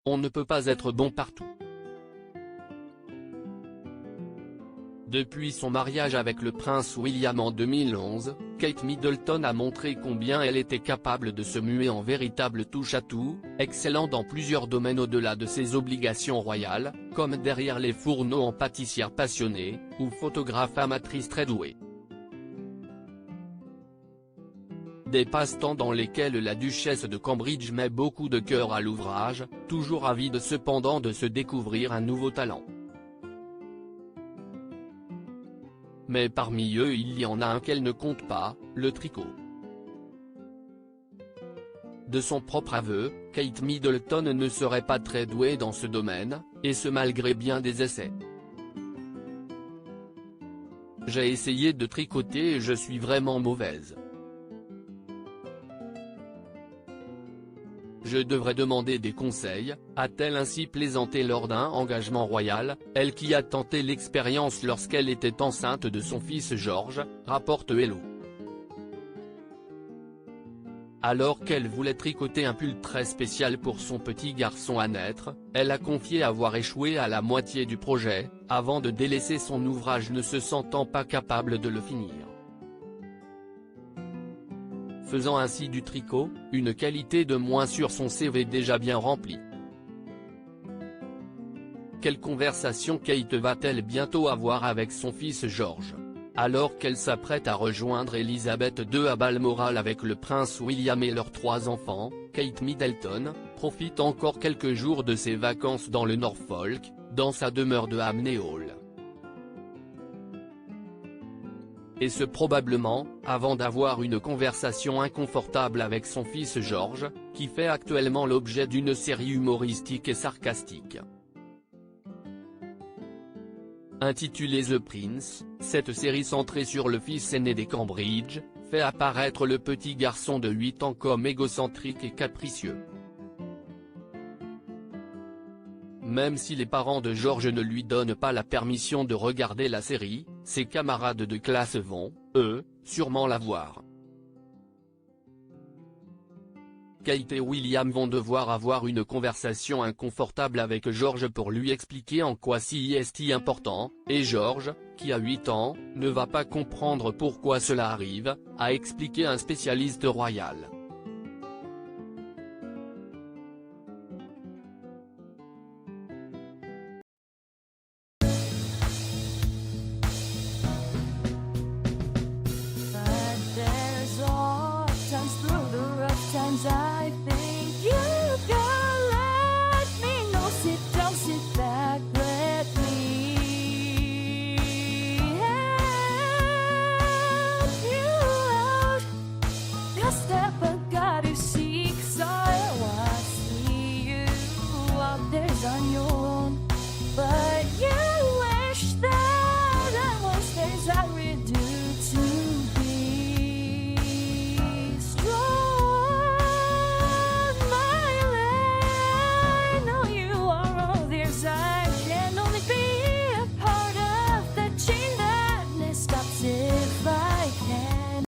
on ne peut pas être bon partout. Depuis son mariage avec le prince William en 2011, Kate Middleton a montré combien elle était capable de se muer en véritable touche-à-tout, excellant dans plusieurs domaines au-delà de ses obligations royales, comme derrière les fourneaux en pâtissière passionnée, ou photographe amatrice très douée. Des passe-temps dans lesquels la duchesse de Cambridge met beaucoup de cœur à l'ouvrage, toujours avide cependant de se découvrir un nouveau talent. Mais parmi eux il y en a un qu'elle ne compte pas, le tricot. De son propre aveu, Kate Middleton ne serait pas très douée dans ce domaine, et ce malgré bien des essais. J'ai essayé de tricoter et je suis vraiment mauvaise. Je devrais demander des conseils, a-t-elle ainsi plaisanté lors d'un engagement royal, elle qui a tenté l'expérience lorsqu'elle était enceinte de son fils George, rapporte Hello. Alors qu'elle voulait tricoter un pull très spécial pour son petit garçon à naître, elle a confié avoir échoué à la moitié du projet, avant de délaisser son ouvrage ne se sentant pas capable de le finir. Faisant ainsi du tricot, une qualité de moins sur son CV déjà bien rempli. Quelle conversation Kate va-t-elle bientôt avoir avec son fils George? Alors qu'elle s'apprête à rejoindre Elizabeth II à Balmoral avec le prince William et leurs 3 enfants, Kate Middleton profite encore quelques jours de ses vacances dans le Norfolk, dans sa demeure de Hamney Hall. Et ce probablement, avant d'avoir une conversation inconfortable avec son fils George, qui fait actuellement l'objet d'une série humoristique et sarcastique. Intitulée The Prince, cette série centrée sur le fils aîné des Cambridge, fait apparaître le petit garçon de 8 ans comme égocentrique et capricieux. Même si les parents de George ne lui donnent pas la permission de regarder la série, ses camarades de classe vont, eux, sûrement la voir. Kate et William vont devoir avoir une conversation inconfortable avec George pour lui expliquer en quoi c'est important, et George, qui a 8 ans, ne va pas comprendre pourquoi cela arrive, a expliqué un spécialiste royal.